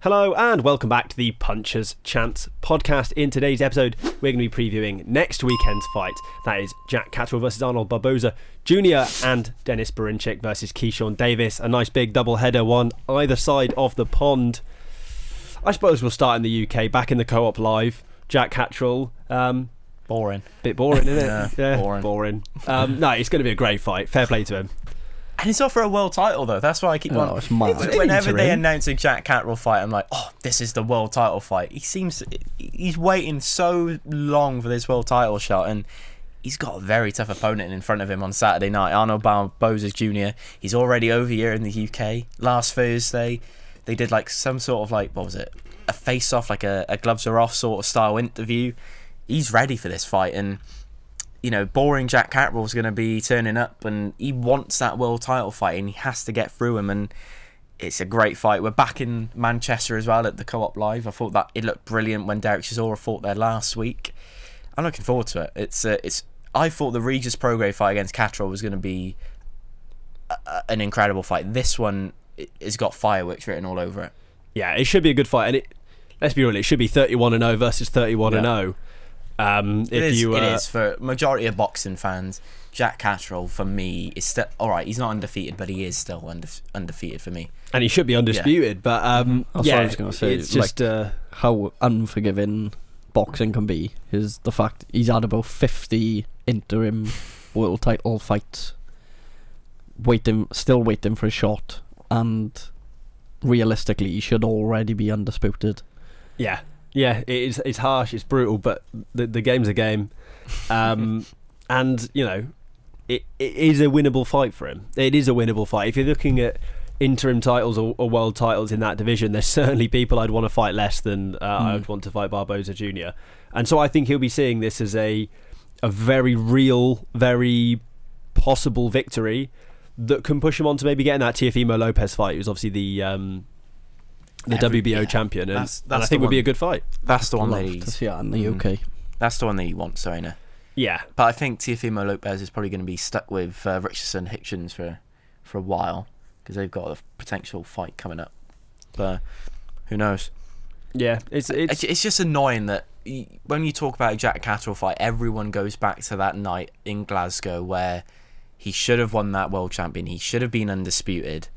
Hello and welcome back to the Puncher's Chance podcast. In today's episode, we're going to be previewing next weekend's fight. That is Jack Catterall versus Arnold Barboza Jr. and Denis Berinchyk versus Keyshawn Davis. A nice big double header, one either side of the pond. I suppose we'll start in the UK, back in the Co-op Live. Jack Catterall. Boring. Bit boring, isn't it? Yeah, boring. No, it's going to be a great fight. Fair play to him. And it's not for a world title, though. That's why I keep on. Whenever they announce a Jack Catterall fight, I'm like, oh, this is the world title fight. He's waiting so long for this world title shot, and he's got a very tough opponent in front of him on Saturday night, Arnold Barboza Jr. He's already over here in the UK. Last Thursday, they did like some sort of what was it? A face-off, like a gloves are off sort of style interview. He's ready for this fight, and boring Jack Catterall's going to be turning up, and he wants that world title fight, and he has to get through him, and it's a great fight. We're back in Manchester as well at the Co-op Live. I thought that it looked brilliant when Derek Chisora fought there last week. I'm looking forward to it. I thought the Regis Prograis fight against Catterall was going to be an incredible fight. This one has got fireworks written all over it. Yeah, it should be a good fight, and let's be real, it should be 31-0 versus 31-0. It is for majority of boxing fans. Jack Catterall for me is still alright. He's not undefeated, but he is still undefeated for me, and he should be undisputed. But that's what I was going to say. It's just how unforgiving boxing can be is the fact he's had about 50 interim world title fights, still waiting for a shot, and realistically he should already be undisputed. Yeah, it's harsh, it's brutal, but the game's a game. And, it is a winnable fight for him. It is a winnable fight. If you're looking at interim titles or world titles in that division, there's certainly people I'd want to fight less than I would want to fight Barboza Jr. And so I think he'll be seeing this as a very real, very possible victory that can push him on to maybe getting that Teofimo Lopez fight, who's obviously the WBO champion, and I think would be a good fight. That's the one that to see it in the UK. That's the one that you want, Serena. Yeah, but I think Teofimo Lopez is probably going to be stuck with Richardson Hitchens for a while because they've got a potential fight coming up. But who knows? Yeah, it's just annoying that when you talk about a Jack Catterall fight, everyone goes back to that night in Glasgow where he should have won that world champion. He should have been undisputed,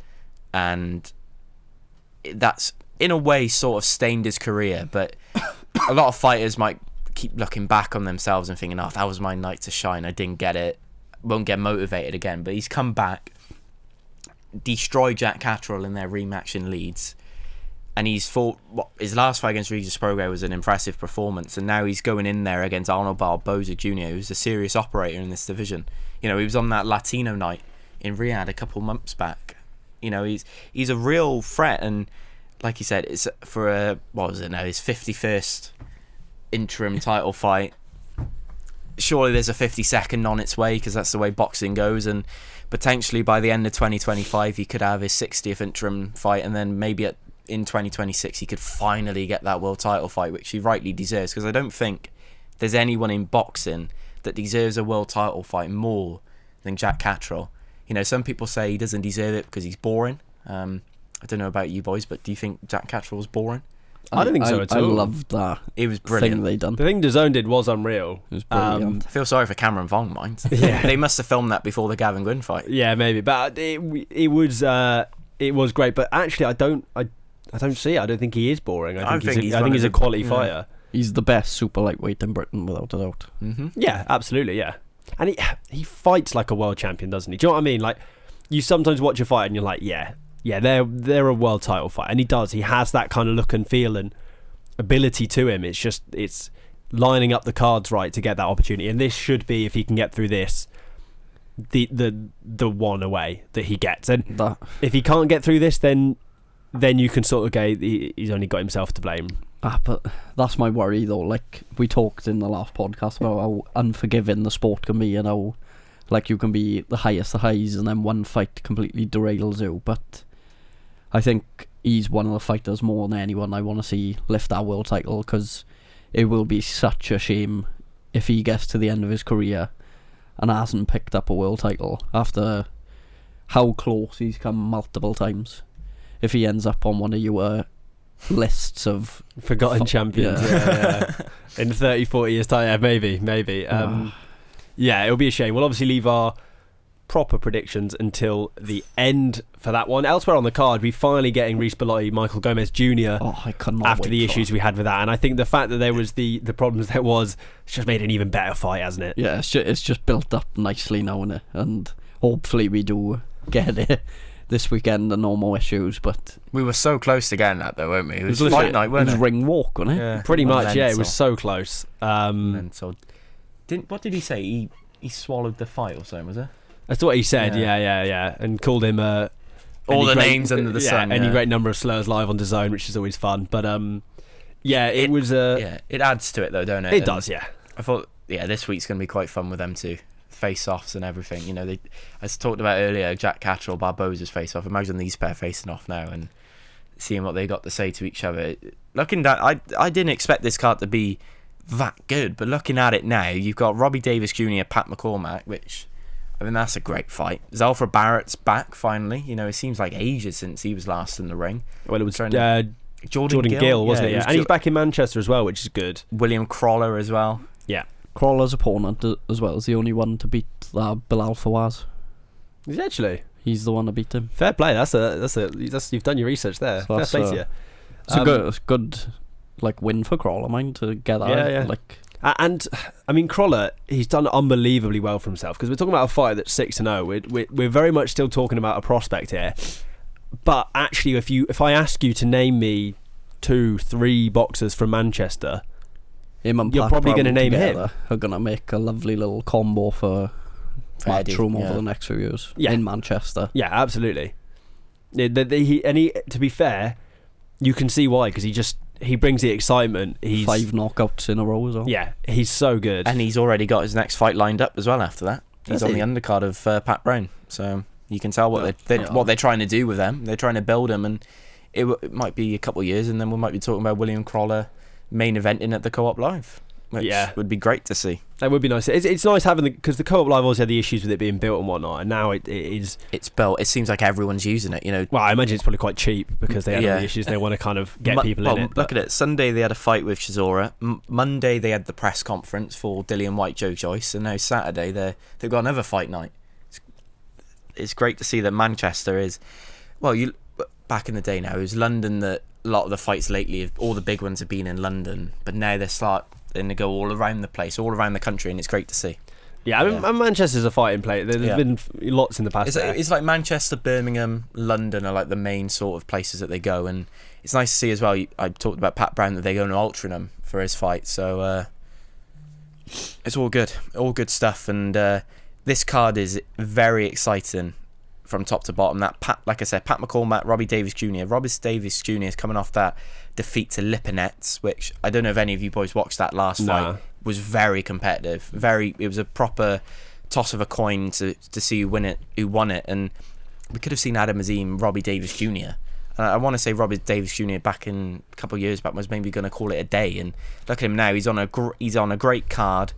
and that's in a way sort of stained his career. But a lot of fighters might keep looking back on themselves and thinking, oh, that was my night to shine, I didn't get it, won't get motivated again. But he's come back, destroyed Jack Catterall in their rematch in Leeds, and he's fought his last fight against Regis Prograis was an impressive performance, and now he's going in there against Arnold Barboza Jr, who's a serious operator in this division. He was on that Latino night in Riyadh a couple months back. He's a real threat, and like you said, it's for his 51st interim title fight. Surely there's a 52nd on its way, because that's the way boxing goes, and potentially by the end of 2025 he could have his 60th interim fight, and then maybe in 2026 he could finally get that world title fight, which he rightly deserves, because I don't think there's anyone in boxing that deserves a world title fight more than Jack Catterall. Some people say he doesn't deserve it because he's boring. I don't know about you boys, but do you think Jack Catterall was boring? I don't think so at all. I loved that. It was brilliant. Thing they done. The thing DAZN did was unreal. It was brilliant. I feel sorry for Cameron Vong, mind. Yeah. They must have filmed that before the Gavin Gwynn fight. Yeah, maybe, but it was great. But actually, I don't see it. I don't think he is boring. I think he's a quality fighter. He's the best super lightweight in Britain, without a doubt. Mm-hmm. Yeah, absolutely, yeah. And he fights like a world champion, doesn't he? Do you know what I mean? Like, you sometimes watch a fight and you're like, yeah, they're a world title fight, and he does. He has that kind of look and feel and ability to him. It's lining up the cards right to get that opportunity, and this should be, if he can get through this, the one away that he gets. And if he can't get through this, then you can sort of go, he's only got himself to blame. But that's my worry, though. Like we talked in the last podcast about how unforgiving the sport can be, and how you can be the highest of highs and then one fight completely derails you. But I think he's one of the fighters more than anyone I want to see lift that world title, because it will be such a shame if he gets to the end of his career and hasn't picked up a world title after how close he's come multiple times. If he ends up on one of your lists of forgotten champions. Yeah. In 30, 40 years' time, yeah, maybe. Yeah, it'll be a shame. We'll obviously leave our proper predictions until the end for that one. Elsewhere on the card, we're finally getting Reece Bellotti, Michael Gomez Jr. I cannot after wait the for issues that. we had with that. And I think the fact that there was the problems there was, it's just made an even better fight, hasn't it? Yeah, it's just built up nicely now, innit? And hopefully we do get it this weekend and no more issues. But We were so close to getting that, though, weren't we? It was literally- fight night, it wasn't was it? ring walk, wasn't it? Yeah. Pretty much, yeah. It Mental. was so close. Mental. What did he say? He swallowed the fight or something, was it? That's what he said. Yeah. Yeah. And called him All any the great- names under the sun. Any yeah. great number of slurs live on DAZN, which is always fun. But it was. Yeah, it adds to it though, don't it? It And does, yeah. I thought, this week's going to be quite fun with them too. Face-offs and everything. You know, as talked about earlier, Jack Catterall, Barbosa's face-off. Imagine these pair facing off now and seeing what they got to say to each other. Looking at, I didn't expect this card to be that good, but looking at it now, you've got Robbie Davis Jr., Pat McCormack, which, I mean, that's a great fight. Zalfa Barrett's back finally. You know, it seems like ages since he was last in the ring. Well, it was Jordan Gill, wasn't it? was And he's back in Manchester as well, which is good. William Crawler as well. Yeah. Crawler's opponent as well is the only one to beat Bilal Fawaz. Is he actually? He's the one to beat him. Fair play. That's you've done your research there. So Fair play to you. It's a good like win for Crawler, mind, to get that. Yeah. Like, and I mean, Crawler, he's done unbelievably well for himself, because we're talking about a fighter that's 6-0. We're very much still talking about a prospect here. But actually, if I ask you to name me 2-3 boxers from Manchester, him and You're Pat probably Brown gonna name him. together are gonna make a lovely little combo for Eddie, Matchroom yeah. over the next few years Yeah. in Manchester. yeah, absolutely. To be fair, you can see why, because he brings the excitement. He's 5 knockouts in a row as well. Yeah, he's so good. And he's already got his next fight lined up as well after that. He's Has on he? the undercard of Pat Brown. So you can tell what they're trying to do with them. They're trying to build him, and it might be a couple of years, and then we might be talking about William Crawler main eventing at the Co-op Live, which would be great to see. That would be nice. It's nice having because the Co-op Live always had the issues with it being built and whatnot, and now it is. It's built. It seems like everyone's using it. You know. Well, I imagine it's probably quite cheap because they had all the issues. They want to kind of get people in it. Look at it. Sunday they had a fight with Chisora. Monday they had the press conference for Dillian White, Joe Joyce, and now Saturday they've got another fight night. It's great to see that Manchester is. Well, back in the day now, it was London that a lot of the fights lately, all the big ones have been in London, but now they're starting to go all around the place, all around the country, and it's great to see. Yeah, I mean, Manchester's a fighting place. There's been lots in the past. It's like Manchester, Birmingham, London are like the main sort of places that they go, and it's nice to see as well. I talked about Pat Brown that they're going to Altrincham for his fight, so it's all good stuff. And this card is very exciting from top to bottom. Like I said, Pat McCormack, Robbie Davis Jr. Robbie Davis Jr. is coming off that defeat to Lipinets, which I don't know if any of you boys watched that last fight. Was very competitive. It was a proper toss of a coin to see who won it, and we could have seen Adam Azim, Robbie Davis Jr. And I want to say Robbie Davis Jr. back in a couple of years back was maybe going to call it a day, and look at him now. He's on a great card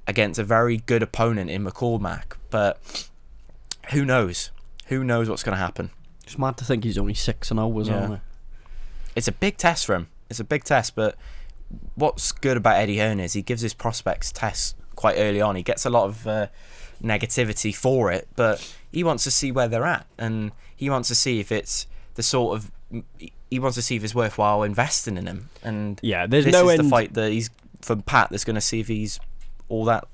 against a very good opponent in McCormack, but who knows? Who knows what's going to happen? It's mad to think he's only 6-0 as well. It's a big test for him. It's a big test, but what's good about Eddie Hearn is he gives his prospects tests quite early on. He gets a lot of negativity for it, but he wants to see where they're at, and he wants to see if it's the sort of. He wants to see if it's worthwhile investing in him. And there's this no is end. the fight that he's for Pat. That's going to see if he's all that.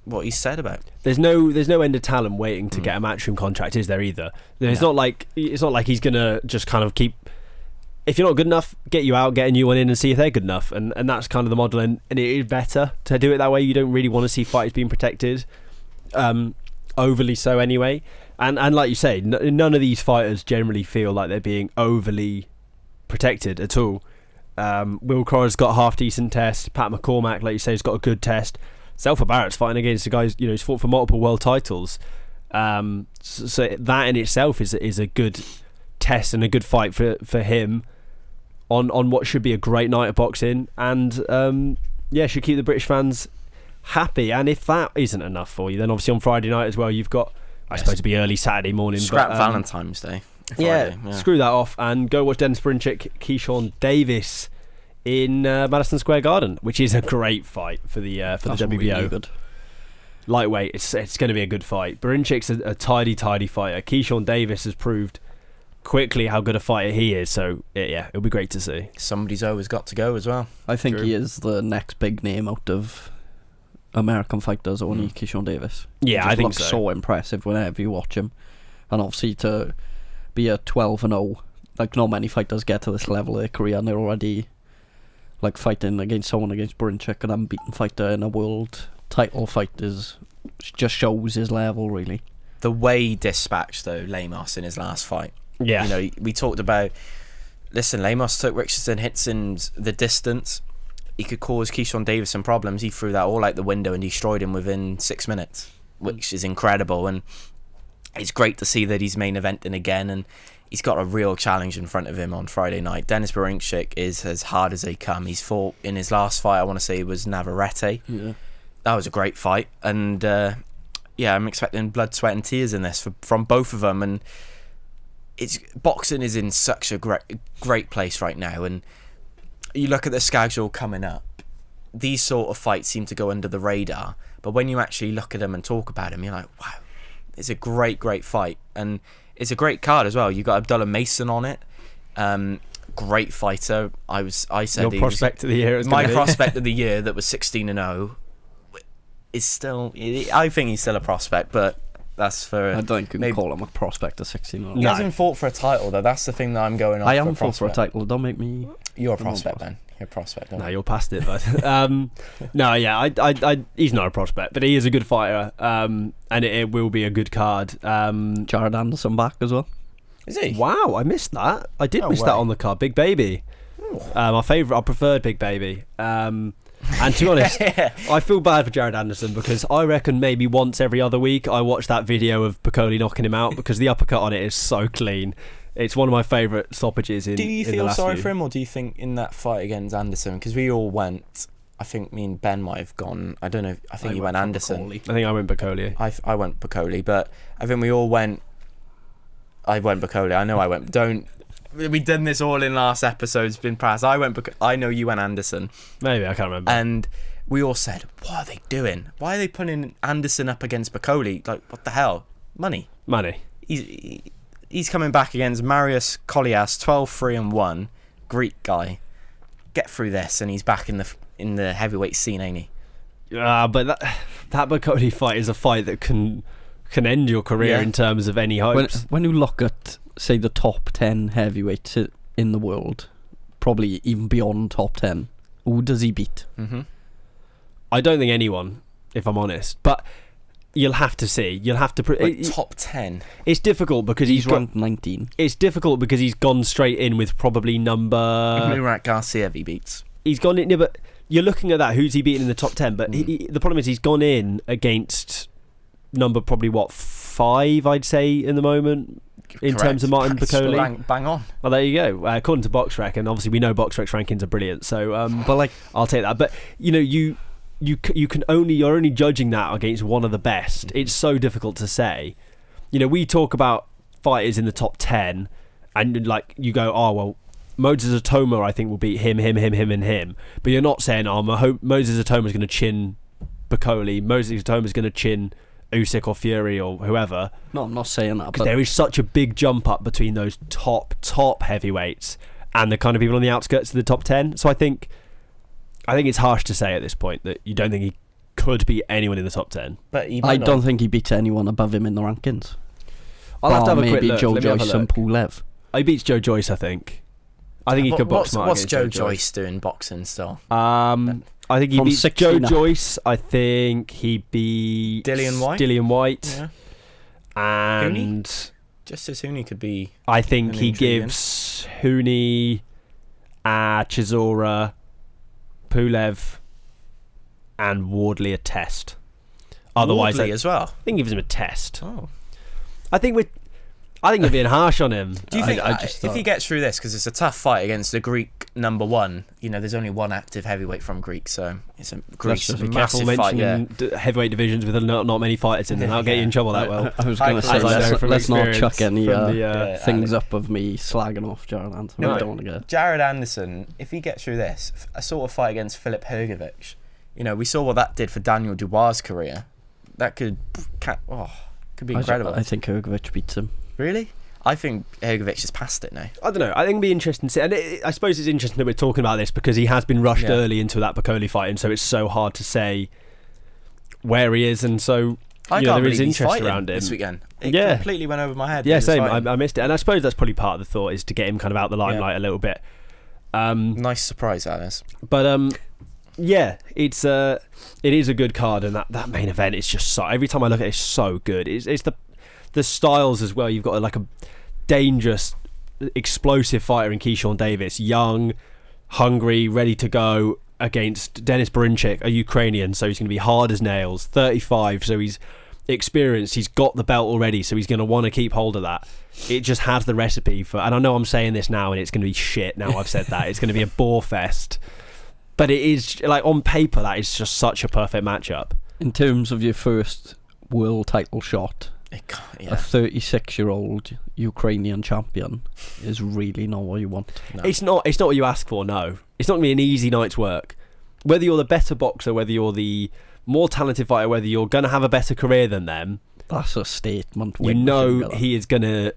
What he said about. There's no end of talent waiting to get a Matchroom contract, is there either? It's not like he's gonna just kind of keep. If you're not good enough, get you out, get a new one in, and see if they're good enough. And that's kind of the model, and it is better to do it that way. You don't really want to see fighters being protected, overly so anyway. And like you say, none of these fighters generally feel like they're being overly protected at all. Will Crawler's got a half decent test. Pat McCormack, like you say, has got a good test. Zalfa Barrett's fighting against a guy who's fought for multiple world titles. So that in itself is a good test and a good fight for him on what should be a great night of boxing, and should keep the British fans happy. And if that isn't enough for you, then obviously on Friday night as well, you've got I suppose it'd be early Saturday morning. Scrap but, Valentine's Day. Friday, screw that off and go watch Denis Berinchyk, Keyshawn Davis in Madison Square Garden, which is a great fight for the WBO. Really good. Lightweight, it's going to be a good fight. Berinchyks a tidy fighter. Keyshawn Davis has proved quickly how good a fighter he is, so it'll be great to see. Somebody's always got to go as well. I think True. he is the next big name out of American fighters, only Keyshawn Davis. Yeah, I think looks so impressive whenever you watch him, and obviously to be a 12-0, like not many fighters get to this level of their career, and they're already like fighting against Berinchyk, an unbeaten fighter in a world title fight, just shows his level really. The way he dispatched though Lemos in his last fight. Yeah, You know, we talked about. Listen, Lemos took Richardson hits in the distance. He could cause Keyshawn Davis some problems. He threw that all out the window and destroyed him within 6 minutes, which is incredible. And it's great to see that he's main eventing again, and he's got a real challenge in front of him on Friday night. Denis Berinchyk is as hard as they come. He's fought in his last fight, I want to say, was Navarrete. Yeah. That was a great fight, and I'm expecting blood, sweat, and tears in this from both of them. And boxing is in such a great place right now, and you look at the schedule coming up, these sort of fights seem to go under the radar, but when you actually look at them and talk about them, you're like, wow, it's a great fight, and it's a great card as well. You got Abdullah Mason on it, great fighter. I said your prospect of the year. My prospect of the year that was 16-0 is still. I think he's still a prospect, but that's for. I don't think you can call him a prospect of 16. He hasn't fought for a title though. That's the thing that I'm going on. I am fought for a title. Don't make me. You're a prospect, man. You're a prospect. No, you're past it, but he's not a prospect, but he is a good fighter, and it will be a good card. Jared Anderson back as well. Is he? Wow, I missed that. I did miss that on the card. Big Baby, my favourite. I preferred Big Baby. And to be honest, I feel bad for Jared Anderson because I reckon maybe once every other week I watch that video of Belotti knocking him out because the uppercut on it is so clean. It's one of my favourite stoppages in. Do you in the feel last sorry few. for him, or do you think in that fight against Anderson, because we all went, I think me and Ben might have gone, I don't know, I think you went Anderson. I think I went Belotti. I went Belotti, but I think we all went, I went Belotti, I know I went, we did this all in last episode's been past. I know you went Anderson. Maybe, I can't remember. And we all said, what are they doing? Why are they putting Anderson up against Belotti? Like, what the hell? Money. He's coming back against Marius Collias, 12-3-1, Greek guy. Get through this, and he's back in the heavyweight scene, ain't he? But that Belotti fight is a fight that can end your career in terms of any hopes. When you look at, say, the top 10 heavyweights in the world, probably even beyond top 10, who does he beat? Mm-hmm. I don't think anyone, if I'm honest. But you'll have to see. You'll have to. Top 10. It's difficult because he's ranked 19. It's difficult because he's gone straight in with probably number. Murat Garcia he beats. He's gone in, but you're looking at that. Who's he beating in the top 10? But the problem is he's gone in against number probably 5, I'd say, in the moment. In terms of Martin Belotti. Bang on. Well, there you go. According to BoxRec, and obviously we know BoxRec rankings are brilliant, so but I'll take that. But you're only judging that against one of the best. It's so difficult to say. We talk about fighters in the top 10, and like you go, oh well, Moses Atoma I think will beat him, and him. But you're not saying, oh, Moses Atoma is going to chin Belotti. Moses Atoma is going to chin Usyk or Fury or whoever. No, I'm not saying that. Because there is such a big jump up between those top heavyweights and the kind of people on the outskirts of the top 10. So I think it's harsh to say at this point that you don't think he could beat anyone in the top 10. But I don't think he beats anyone above him in the rankings. I'll have to have a quick maybe look. Joe Let me have a Joyce and look. Pulev. He beats Joe Joyce, I think. He could box smart. What's against Joe Joyce doing boxing still? I think he From beats 16 Joe up. Joyce. I think he beats Dillian White. Yeah. And Justice Hooney could be. I think he intriguing. gives Hooney, Chisora, Pulev, and Wardley a test. Otherwise, Wardley I as well. think he gives him a test. Oh. I think I think you're being harsh on him. Do you think I just if he gets through this, because it's a tough fight against the Greek number one, there's only one active heavyweight from Greek, so it's a Greece, Just a be careful massive fight. Yeah. mentioning heavyweight divisions with not many fighters in them. That'll get you in trouble that well. I was going to say, As I know from let's not experience chuck any from the, things up of me slagging off Jared Anderson. No, I don't want to get... Jared Anderson, if he gets through this, a sort of fight against Filip Hrgović, we saw what that did for Daniel Dubois' career. That could be incredible. I think Hrgović beats him. Really? I think Hrgović has passed it now. I don't know. I think it'd be interesting to see. And I suppose it's interesting that we're talking about this because he has been rushed early into that Piccoli fight, and so it's so hard to say where he is. And so there is interest around him this weekend. It Yeah. completely went over my head. Yeah, same. I missed it, and I suppose that's probably part of the thought is to get him kind of out the limelight a little bit. Nice surprise, Alice. But yeah, it is a good card, and that main event is just so. Every time I look at it, it's so good. It's the styles as well. You've got like a dangerous, explosive fighter in Keyshawn Davis, young, hungry, ready to go against Denis Berinchyk, a Ukrainian, so he's going to be hard as nails. 35, so he's experienced. He's got the belt already, so he's going to want to keep hold of that. It just has the recipe for. And I know I'm saying this now, and it's going to be shit. Now I've said that, it's going to be a bore fest. But it is, like, on paper, that is just such a perfect matchup. In terms of your first world title shot, a 36-year-old Ukrainian champion is really not what you want. No. It's not what you ask for, no. It's not going to be an easy night's work. Whether you're the better boxer, whether you're the more talented fighter, whether you're going to have a better career than them. That's a statement. He is going to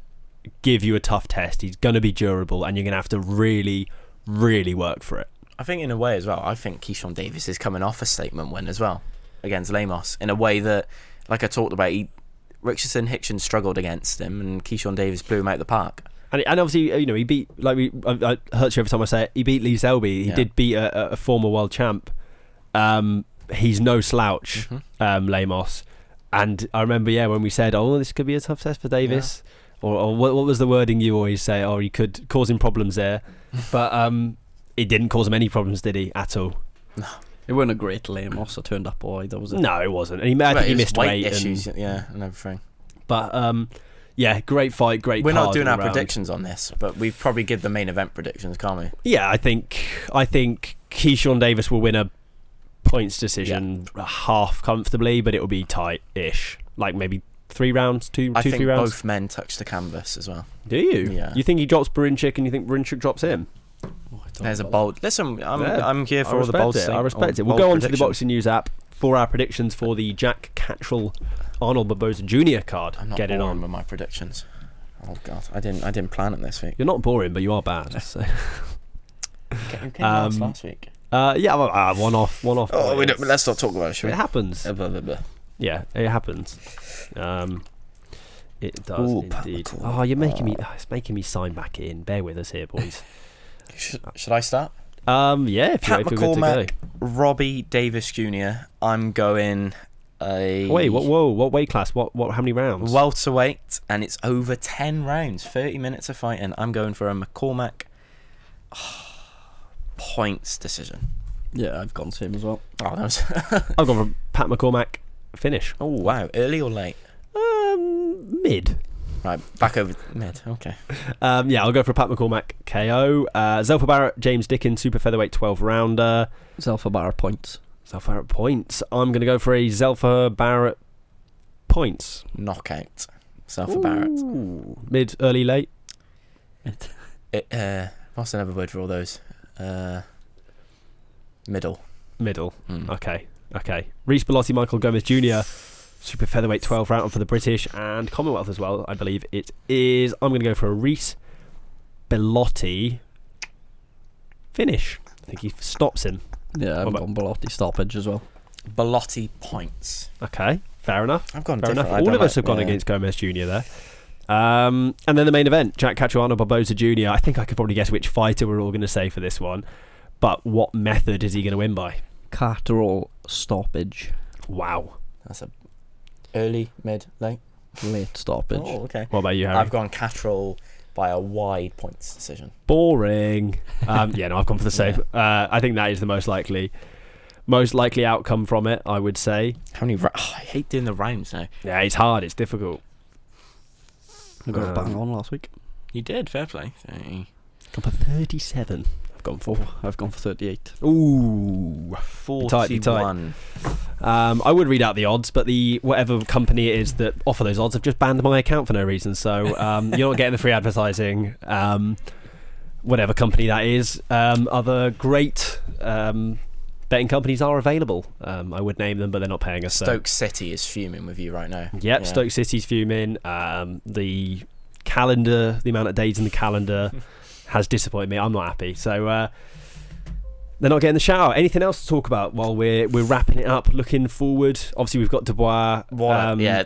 give you a tough test. He's going to be durable, and you're going to have to really, really work for it. I think in a way as well, I think Keyshawn Davis is coming off a statement win as well against Lemos in a way that, like I talked about, Richardson Hickson struggled against him, and Keyshawn Davis blew him out of the park. And obviously, he beat, I hurt you every time I say it, he beat Lee Selby. He did beat a former world champ. He's no slouch, Lemos. And I remember, when we said, this could be a tough test for Davis. Yeah. Or what was the wording you always say? He could cause him problems there. But it didn't cause him any problems, did he, at all? No. It wasn't a great Lemos that turned up, either, was it? No, it wasn't. And I think he missed weight issues, and everything. But great fight, great. We're not doing our predictions on this, but we probably give the main event predictions, can't we? Yeah, I think Keyshawn Davis will win a points decision half comfortably, but it will be tight-ish, like maybe 3 rounds, 3 rounds. I think both men touch the canvas as well. Do you? Yeah. You think he drops Berinchyk, and you think Berinchyk drops him? There's a bold. Listen, I'm here for all the bold. I respect it. We'll go on to the Boxing News app for our predictions for the Jack Catterall Arnold Barboza Jr. card. I'm not getting boring on with my predictions. Oh God, I didn't plan it this week. You're not boring, but you are bad. So. You came last week. One off. Oh, let's not talk about it. Shall we? It happens. Yeah, it happens. It does indeed. You're making me. It's making me sign back in. Bear with us here, boys. Should I start? Yeah. Pat McCormack, Robbie Davis Jr. I'm going a. Wait, what weight class? What? How many rounds? Welterweight, and it's over 10 rounds, 30 minutes of fighting. I'm going for a McCormack points decision. Yeah, I've gone same as well. Oh, that was. I've gone for Pat McCormack finish. Oh wow, early or late? Mid. Right, back over mid. Okay. I'll go for a Pat McCormack KO. Zelfa Barrett, James Dickens, super featherweight 12 rounder. Zelfa Barrett points. I'm going to go for a Zelfa Barrett points. Knockout. Zelfa Barrett. Mid, early, late. What's another word for all those? Middle. Okay. Reece Bellotti, Michael Gomez Jr. Super featherweight 12 round for the British and Commonwealth as well, I believe it is. I'm going to go for a Reece Bellotti finish. I think he stops him. Yeah, I've gone Belotti stoppage as well. Belotti points. Okay, fair enough. I've gone fair different. enough. All of us have gone against Gomez Jr. there. And then the main event, Jack Catterall, Arnold Barboza Jr. I think I could probably guess which fighter we're all going to say for this one. But what method is he going to win by? Catterall stoppage. Wow. That's a early, mid, late? Late stoppage. Oh, okay. What about you, Harry? I've gone Catterall by a wide points decision. Boring. I've gone for the same. Yeah. I think that is the most likely outcome from it, I would say. How many? I hate doing the rounds now. Yeah, it's hard. It's difficult. I got a bang on last week. You did, fair play. Gone for 37. I've gone for 38. Ooh, 41. I would read out the odds, but the whatever company it is that offer those odds have just banned my account for no reason. So you're not getting the free advertising. Whatever company that is, other great betting companies are available. I would name them, but they're not paying us. Stoke City is fuming with you right now. Yep, Yeah. Stoke City's fuming. The calendar, the amount of days in the calendar has disappointed me. I'm not happy. So they're not getting the shout out. Anything else to talk about while we're wrapping it up? Looking forward, obviously we've got Dubois,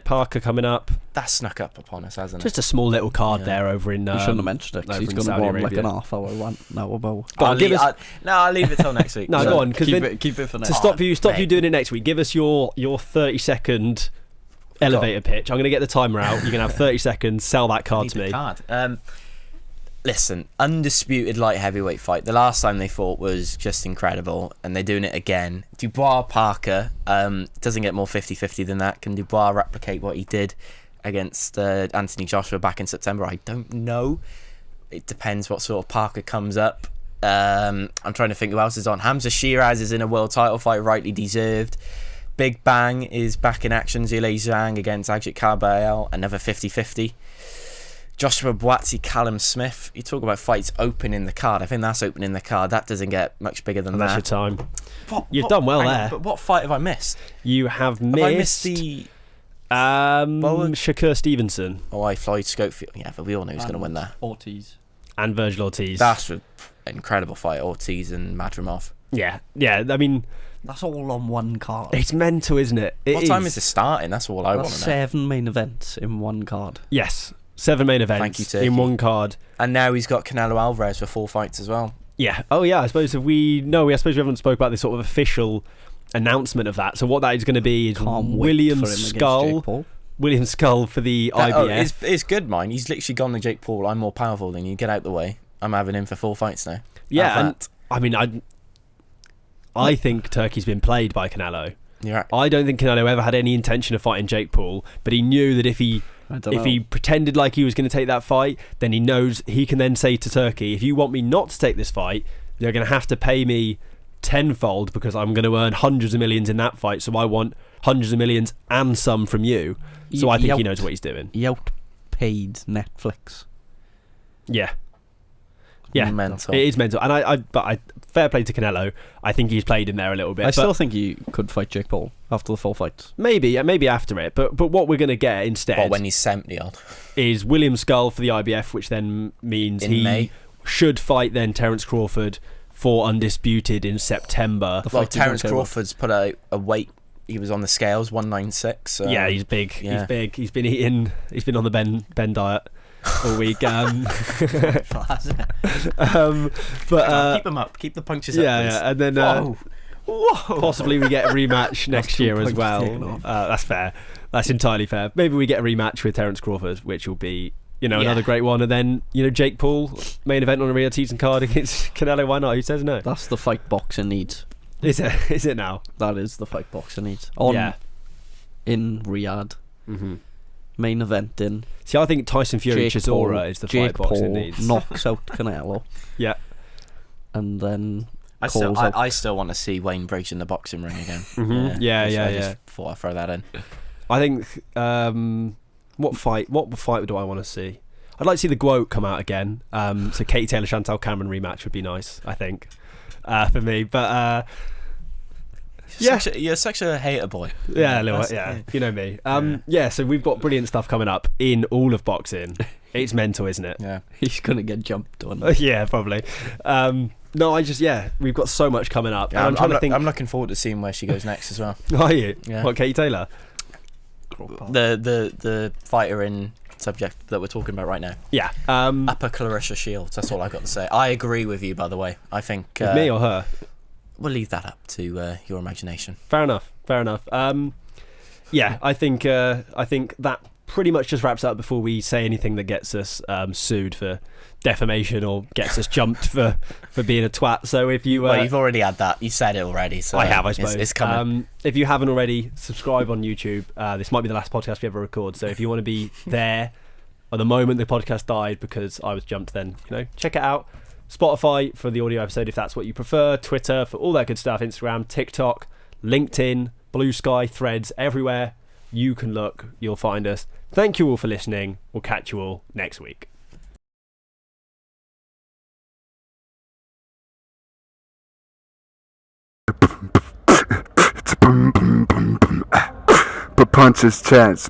Parker coming up. That snuck up upon us, hasn't it? Just a small little card there over in. You shouldn't have mentioned it. 'Cause he's going to go on like an half-hour rant now about. I'll leave it till next week. No, go on. Keep it for next. To stop you doing it next week, give us your 30-second elevator pitch. I'm going to get the timer out. You're going to have 30 seconds. Sell that card to me. Listen, undisputed light heavyweight fight. The last time they fought was just incredible, and they're doing it again. Dubois Parker doesn't get more 50-50 than that. Can Dubois replicate what he did against Anthony Joshua back in September? I don't know. It depends what sort of Parker comes up. I'm trying to think who else is on. Hamza Shiraz is in a world title fight, rightly deserved. Big Bang is back in action. Zhilei Zhang against Ajit Kabayel, another 50-50. Joshua Buatsi, Callum Smith. You talk about fights opening the card. I think that's opening the card. That doesn't get much bigger than that. That's your time. You've done well there. But what fight have I missed? You have missed. Have I missed the Shakur Stevenson. Floyd Schofield. Yeah, but we all know who's going to win there. Ortiz. And Virgil Ortiz. That's an incredible fight, Ortiz and Madrimov. Yeah. I mean, that's all on one card. it's mental, isn't it? What time is it starting? That's all I want to know. 7 main events in one card. Yes. 7 main events Thank you, Turkey. in one card. And now he's got Canelo Alvarez for 4 fights as well. Yeah. Oh, yeah. I suppose we haven't spoke about this sort of official announcement of that. So what that is going to be is William Skull. William Skull for the IBF. It's good, mine. He's literally gone to Jake Paul. I'm more powerful than you. Get out the way. I'm having him for 4 fights now. Yeah. And, I mean, I think Turkey's been played by Canelo. You're right. I don't think Canelo ever had any intention of fighting Jake Paul, but he knew that if he pretended like he was going to take that fight, then he knows he can then say to Turkey, if you want me not to take this fight, you're going to have to pay me tenfold because I'm going to earn hundreds of millions in that fight, so I want hundreds of millions and some from you. So I think he knows what he's doing. He outpaid Netflix. Yeah, mental. It is mental, and I fair play to Canelo. I think he's played in there a little bit. I still think he could fight Jake Paul after the 4 fights. Maybe after it. But what we're going to get instead, when he's 70 odd, is William Skull for the IBF, which then means May. Should fight then Terence Crawford for undisputed in September. Terence Crawford's put a weight. He was on the scales, 196. So yeah, he's big. Yeah. He's big. He's been on the Ben diet all week. But keep them up. Keep the punches up. Yeah, and then possibly we get a rematch next year as well. That's fair. That's entirely fair. Maybe we get a rematch with Terence Crawford, which will be another great one. And then Jake Paul main event on a Rio Teason card against Canelo. Why not? Who says no? That's the fight boxing needs. Is it now? That is the fight boxing needs. In Riyadh. Mm-hmm. Main event in. See, I think Tyson Fury Chisora is the fight boxing needs. Knocks out Canelo. Yeah. And then I still want to see Wayne Briggs in the boxing ring again. Mm-hmm. I just thought I'd throw that in. I think what fight do I want to see? I'd like to see the Guote come out again. So Katie Taylor Chantal Cameron rematch would be nice, I think, for me. But you're such a hater boy. Yeah, a little bit, yeah. You know me. So we've got brilliant stuff coming up in all of boxing. It's mental, isn't it? Yeah. He's gonna get jumped on. Yeah, probably. We've got so much coming up. Yeah, I'm trying to think. I'm looking forward to seeing where she goes next as well. Are you? Yeah. What, Katie Taylor? The fighter in subject that we're talking about right now. Yeah. Upper Clarissa Shields. That's all I got to say. I agree with you, by the way. I think with me or her? We'll leave that up to your imagination. Fair enough. I think that pretty much just wraps up before we say anything that gets us sued for defamation or gets us jumped for being a twat. So if you you've already had that. You said it already. So I have, I suppose. It's coming. If you haven't already, subscribe on YouTube. This might be the last podcast we ever record. So if you want to be there at the moment the podcast died because I was jumped. Then check it out. Spotify for the audio episode if that's what you prefer. Twitter for all that good stuff. Instagram, TikTok, LinkedIn, Blue Sky, Threads, everywhere you can look, you'll find us. Thank you all for listening. We'll catch you all next week. Punches chance.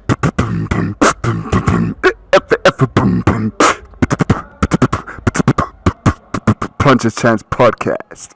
Punches Chance Podcast.